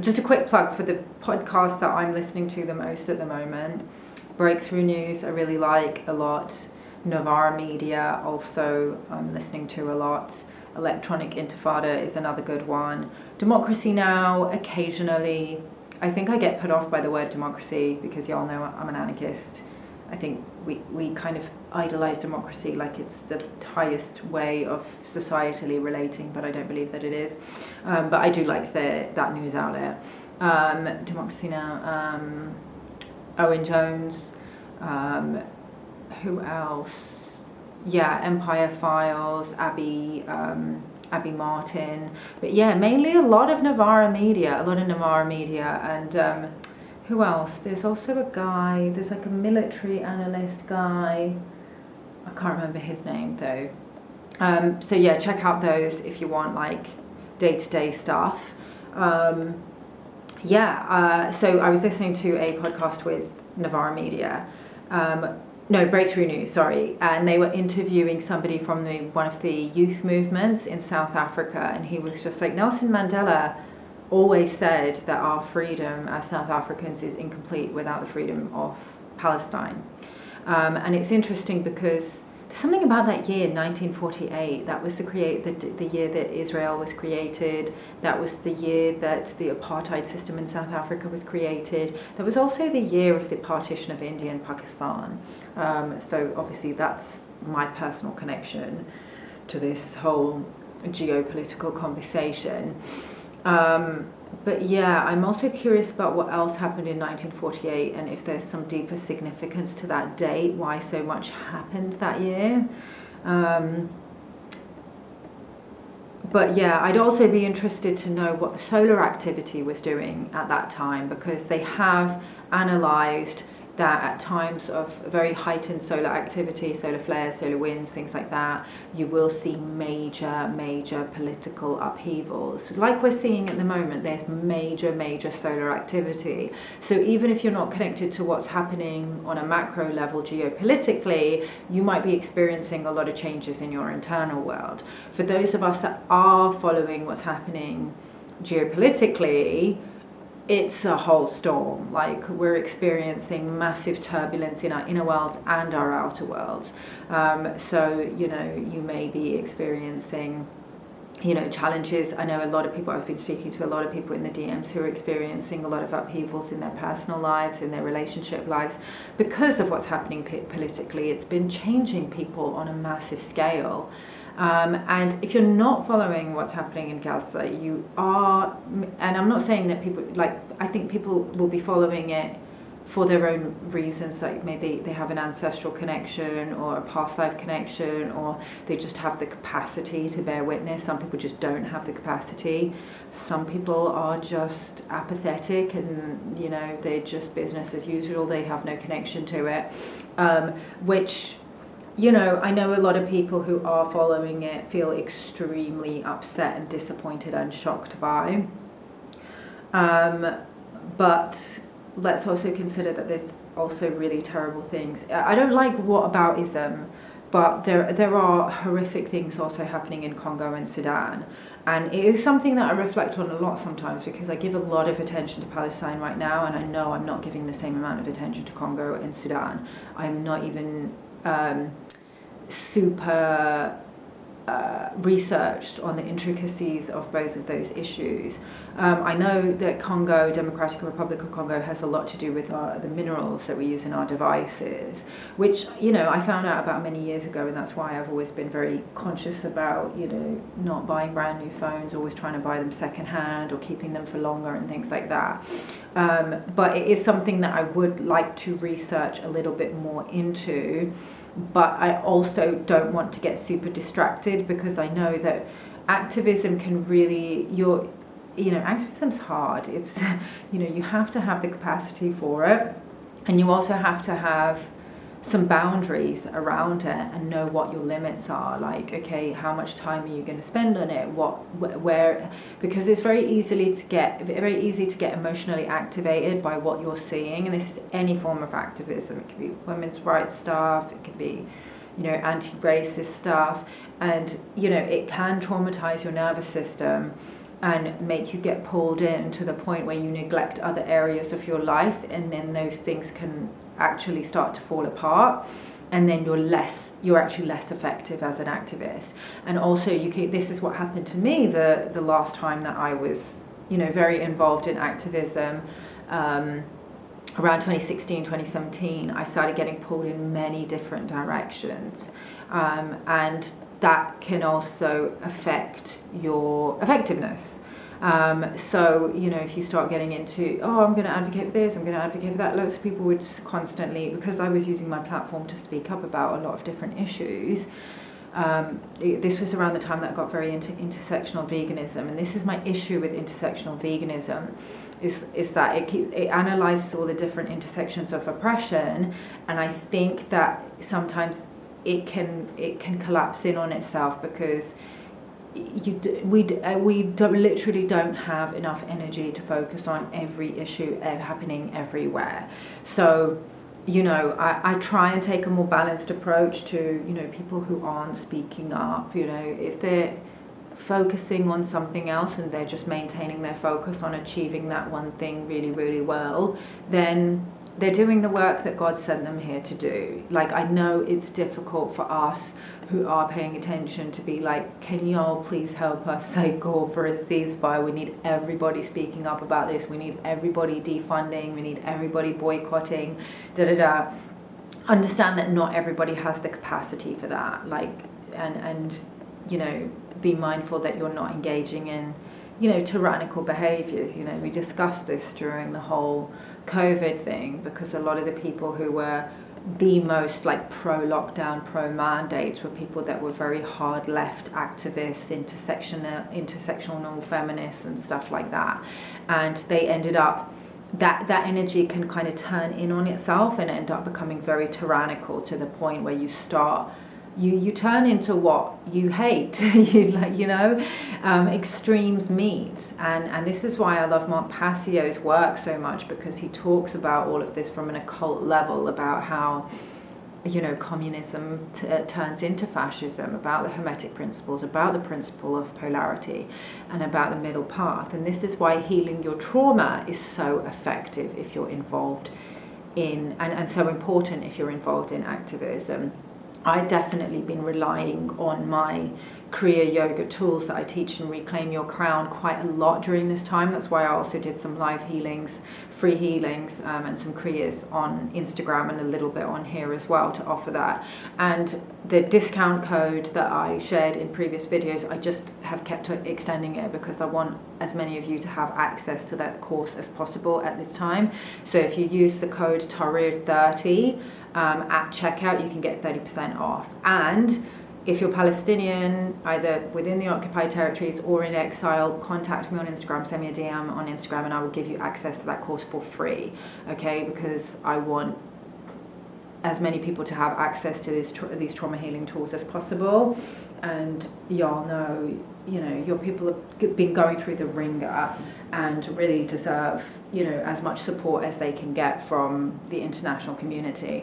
just a quick plug for the podcast that I'm listening to the most at the moment. Breakthrough News, I really like a lot. Novara Media, also I'm listening to a lot. Electronic Intifada is another good one. Democracy Now, occasionally. I think I get put off by the word democracy because y'all know I'm an anarchist. I think we kind of idolize democracy like it's the highest way of societally relating, but I don't believe that it is. But I do like that news outlet. Democracy Now, Owen Jones, who else? Yeah, Empire Files, Abby Martin. But yeah, mainly a lot of Novara Media, and who else? There's also a guy, there's like a military analyst guy. I can't remember his name though. So yeah, check out those if you want like day-to-day stuff. So I was listening to a podcast with Novara Media. Breakthrough News, sorry. And they were interviewing somebody from one of the youth movements in South Africa. And he was just like, Nelson Mandela always said that our freedom as South Africans is incomplete without the freedom of Palestine. And it's interesting because there's something about that year, 1948, that was the year that Israel was created. That was the year that the apartheid system in South Africa was created. That was also the year of the partition of India and Pakistan. So obviously that's my personal connection to this whole geopolitical conversation. But yeah, I'm also curious about what else happened in 1948 and if there's some deeper significance to that date, why so much happened that year. But yeah, I'd also be interested to know what the solar activity was doing at that time, because they have analysed that at times of very heightened solar activity, solar flares, solar winds, things like that, you will see major political upheavals. Like we're seeing at the moment, there's major solar activity. So even if you're not connected to what's happening on a macro level geopolitically, you might be experiencing a lot of changes in your internal world. For those of us that are following what's happening geopolitically, it's a whole storm. Like, we're experiencing massive turbulence in our inner world and our outer worlds. So, you may be experiencing, challenges. I know a lot of people, I've been speaking to a lot of people in the DMs who are experiencing a lot of upheavals in their personal lives, in their relationship lives, because of what's happening politically. It's been changing people on a massive scale. And if you're not following what's happening in Gaza, you are, and I'm not saying that people, I think people will be following it for their own reasons, like maybe they have an ancestral connection or a past life connection, or they just have the capacity to bear witness. Some people just don't have the capacity. Some people are just apathetic and, they're just business as usual. They have no connection to it, which... I know a lot of people who are following it feel extremely upset and disappointed and shocked by. But let's also consider that there's also really terrible things. I don't like whataboutism, but there are horrific things also happening in Congo and Sudan. And it is something that I reflect on a lot sometimes, because I give a lot of attention to Palestine right now, and I know I'm not giving the same amount of attention to Congo and Sudan. I'm not even... super researched on the intricacies of both of those issues. I know that Democratic Republic of Congo has a lot to do with the minerals that we use in our devices, which, I found out about many years ago, and that's why I've always been very conscious about, not buying brand new phones, always trying to buy them secondhand or keeping them for longer and things like that. But it is something that I would like to research a little bit more into. But I also don't want to get super distracted, because I know that activism can really, activism's hard. It's, you have to have the capacity for it, and you also have to have some boundaries around it and know what your limits are. Like, okay, how much time are you going to spend on it? Where, because it's very easy to get emotionally activated by what you're seeing, and this is any form of activism. It could be women's rights stuff, it could be, anti-racist stuff, and it can traumatize your nervous system. and make you get pulled in to the point where you neglect other areas of your life, and then those things can actually start to fall apart, and then you're actually less effective as an activist. And also this is what happened to me the last time that I was, very involved in activism. Around 2016, 2017, I started getting pulled in many different directions, and that can also affect your effectiveness. So, if you start getting into, I'm going to advocate for this, I'm going to advocate for that, lots of people would just constantly, because I was using my platform to speak up about a lot of different issues. This was around the time that I got very into intersectional veganism, and this is my issue with intersectional veganism, is that it analyzes all the different intersections of oppression, and I think that sometimes it can collapse in on itself, because we literally don't have enough energy to focus on every issue happening everywhere. So I try and take a more balanced approach to people who aren't speaking up. If they're focusing on something else and they're just maintaining their focus on achieving that one thing really, really well, then they're doing the work that God sent them here to do. Like, I know it's difficult for us who are paying attention to be like, can y'all please help us say call for a ceasefire? We need everybody speaking up about this. We need everybody defunding. We need everybody boycotting, Understand that not everybody has the capacity for that. And be mindful that you're not engaging in, tyrannical behaviors. We discussed this during the whole COVID thing, because a lot of the people who were the most pro-lockdown, pro-mandates were people that were very hard left activists, intersectional feminists and stuff like that. And they ended up, that energy can kind of turn in on itself and end up becoming very tyrannical, to the point where you turn into what you hate. Extremes meet, and this is why I love Mark Passio's work so much, because he talks about all of this from an occult level, about how communism turns into fascism, about the Hermetic principles, about the principle of polarity, and about the middle path. And this is why healing your trauma is so effective if you're involved in, and so important if you're involved in activism. I've definitely been relying on my Kriya Yoga tools that I teach in Reclaim Your Crown quite a lot during this time. That's why I also did some live healings, free healings, and some Kriyas on Instagram, and a little bit on here as well to offer that. And the discount code that I shared in previous videos, I just have kept extending it, because I want as many of you to have access to that course as possible at this time. So if you use the code TARIR30 at checkout, you can get 30% off. And if you're Palestinian, either within the occupied territories or in exile, contact me on Instagram, send me a DM on Instagram, and I will give you access to that course for free, okay? Because I want as many people to have access to these trauma healing tools as possible. And y'all know, your people have been going through the ringer and really deserve, as much support as they can get from the international community.